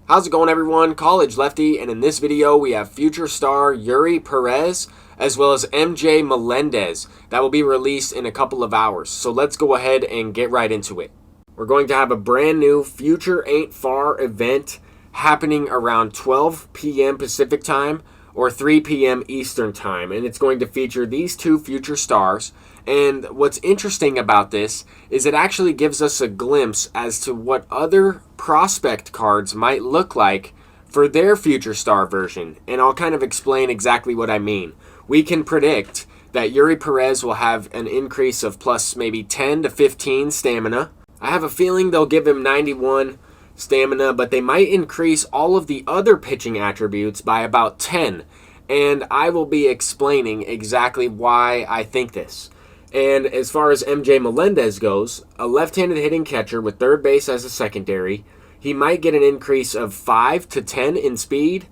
How's it going, everyone? College Lefty, and in this video we have future star EURY PEREZ as well as MJ MELENDEZ that will be released in a couple of hours. So let's go ahead and get right into it. We're going to have a brand new Future Ain't Far event happening around 12 p.m. Pacific time or 3 p.m. Eastern time, and it's going to feature these two future stars. And what's interesting about this is it actually gives us a glimpse as to what other prospect cards might look like for their future star version, and I'll kind of explain exactly what I mean. We can predict that EURY PEREZ will have an increase of plus maybe 10 to 15 stamina. I have a feeling they'll give him 91 stamina, but they might increase all of the other pitching attributes by about 10, and I will be explaining exactly why I think this. And as far as MJ MELENDEZ goes, a left-handed hitting catcher with third base as a secondary, he might get an increase of 5 to 10 in speed,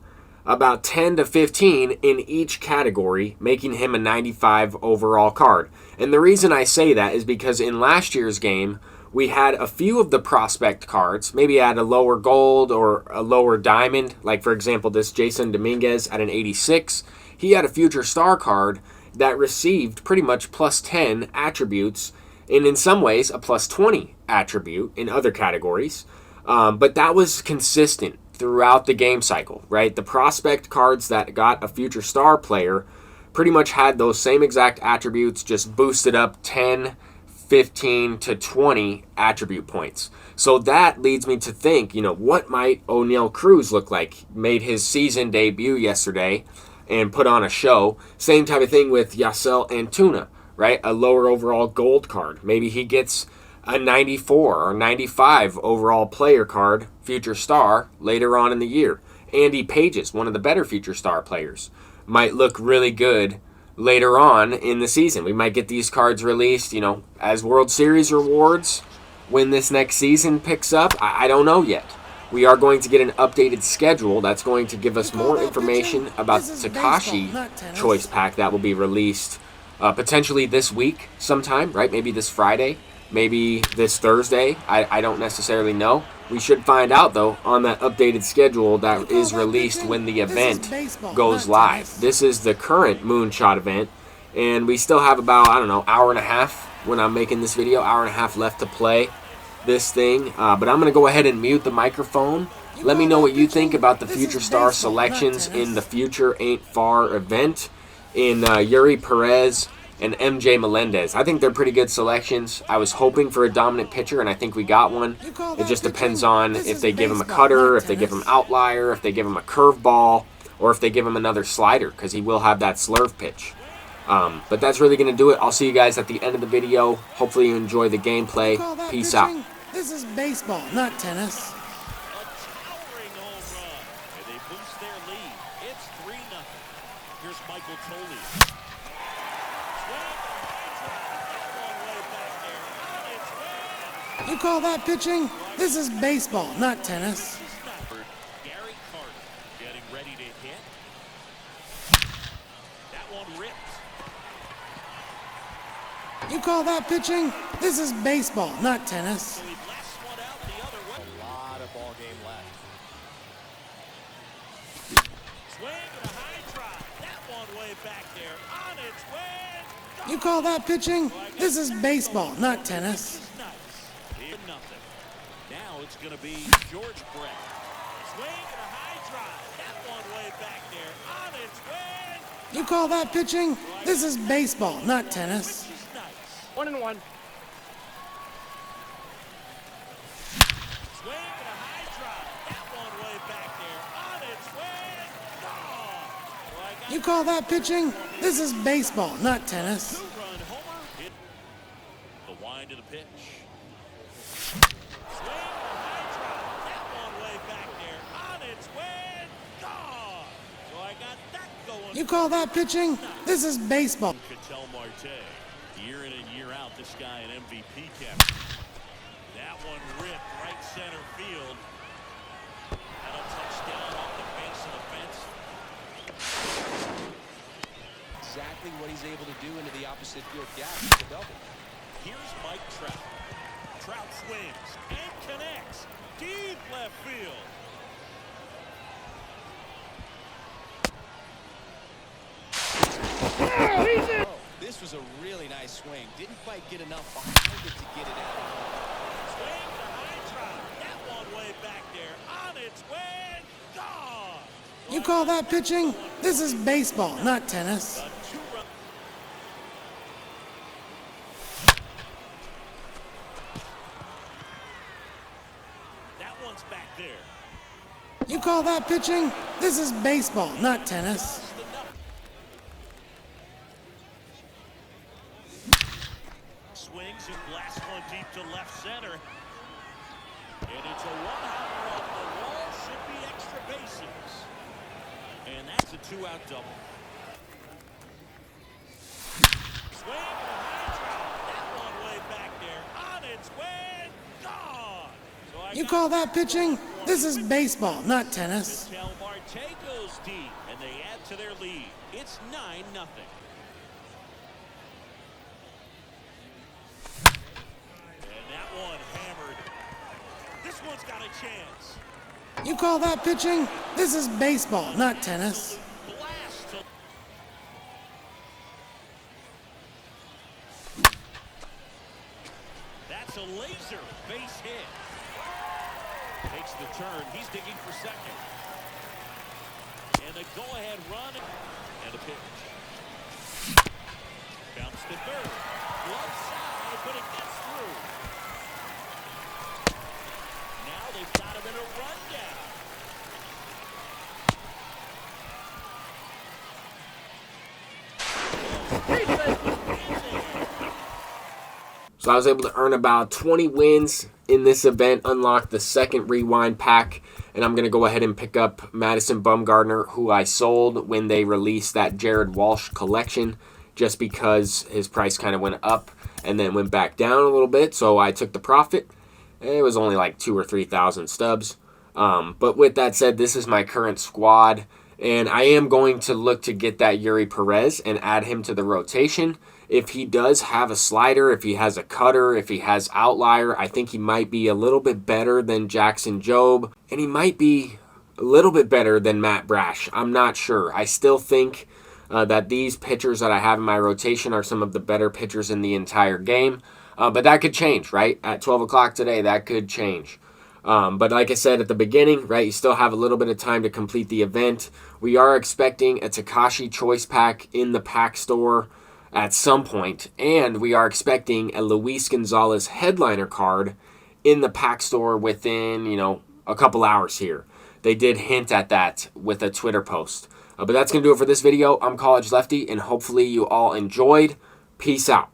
about 10 to 15 in each category, making him a 95 overall card. And the reason I say that is because in last year's game, we had a few of the prospect cards, maybe at a lower gold or a lower diamond, like for example this Jason Dominguez at an 86. He had a future star card that received pretty much plus 10 attributes, and in some ways a plus 20 attribute in other categories. But that was consistent throughout the game cycle, right? The prospect cards that got a future star player pretty much had those same exact attributes, just boosted up 10, 15 to 20 attribute points. So that leads me to think, what might O'Neal Cruz look like? Made his season debut yesterday and put on a show. Same type of thing with Yasel Antuna, right? A lower overall gold card. Maybe he gets a 94 or 95 overall player card, future star, later on in the year. Andy Pages, one of the better future star players, might look really good later on in the season. We might get these cards released, as World Series rewards when this next season picks up. I don't know yet. We are going to get an updated schedule that's going to give us more information about the Takashi choice pack that will be released potentially this week sometime, right? Maybe this Friday, maybe this Thursday. I don't necessarily know. We should find out, though, on that updated schedule that is released when the event goes live. This is the current Moonshot event, and we still have about, hour and a half when I'm making this video, hour and a half left to play this thing. But I'm going to go ahead and mute the microphone. Let me know what you think about the future star selections in the Future Ain't Far event in EURY PEREZ and MJ MELENDEZ. I think they're pretty good selections. I was hoping for a dominant pitcher, and I think we got one. It just depends on if they give him a cutter, if they give him outlier, if they give him a curveball, or if they give him another slider, because he will have that slurve pitch. But that's really going to do it. I'll see you guys at the end of the video. Hopefully you enjoy the gameplay. Peace out. This is baseball, not tennis. A towering home run, and they boost their lead. It's 3-0. Here's Michael Toley. You call that pitching? This is baseball, not tennis. Gary Carter getting ready to hit. That one ripped. You call that pitching? This is baseball, not tennis. A lot of ball game left. Swing and a high drive. That one way back there. On its way. You call that pitching? This is baseball, not tennis. Nice. Here, nothing. Now it's going to be George Brett. Swing and a high drive. That one way back there. On its way. You call that pitching? This is baseball, not tennis. 1-1. Swing and a high drive. That one way back there. On its way. Gone. You call that pitching? This is baseball, not tennis. Two-run homer. Hit. The wind of the pitch. Swing and a high drive. That one way back there. On its way. Gone. So I got that going. You call that pitching? This is baseball. Cattell Marte. Year in and year out, this guy an MVP captain. That one ripped right center field. And a touchdown off the base of the fence. Exactly what he's able to do into the opposite field gap. The double. Here's Mike Trout. Trout swings and connects. Deep left field. This was a really nice swing. Didn't quite get enough behind it to get it out. Swing to high drop. That one way back there. On its way. Gone. You call that pitching? This is baseball, not tennis. A two-run. That one's back there. You call that pitching? This is baseball, not tennis. Swings and blasts one deep to left center. And it's a one-hopper off the wall. Should be extra bases. And that's a two-out double. Swing and a high drop. That one way back there. On its way. Gone. So I You got call that pitching? This is baseball, not tennis. Michel Marte goes deep, and they add to their lead. It's 9-0. And that one hammered. This one's got a chance. You call that pitching? This is baseball, not tennis. Blast to That's a laser base hit. Takes the turn. He's digging for second. And a go-ahead run. And a pitch. Bounce to third. Glove side, but it gets through. Now they've got him in a rundown. So I was able to earn about 20 wins in this event, unlock the second rewind pack, and I'm going to go ahead and pick up Madison Bumgarner, who I sold when they released that Jared Walsh collection, just because his price kind of went up and then went back down a little bit, so I took the profit. It was only like 2,000 or 3,000 stubs. But with that said, this is my current squad, and I am going to look to get that EURY PEREZ and add him to the rotation. If he does have a slider, if he has a cutter, if he has outlier, I think he might be a little bit better than Jackson Jobe, and he might be a little bit better than Matt Brash. I'm not sure. I still think that these pitchers that I have in my rotation are some of the better pitchers in the entire game. But that could change, right? At 12 o'clock today, that could change. But like I said at the beginning, right, you still have a little bit of time to complete the event. We are expecting a Takashi Choice Pack in the pack store at some point, and we are expecting a Luis Gonzalez headliner card in the pack store within, a couple hours here. They did hint at that with a Twitter post. But that's going to do it for this video. I'm College Lefty, and hopefully you all enjoyed. Peace out.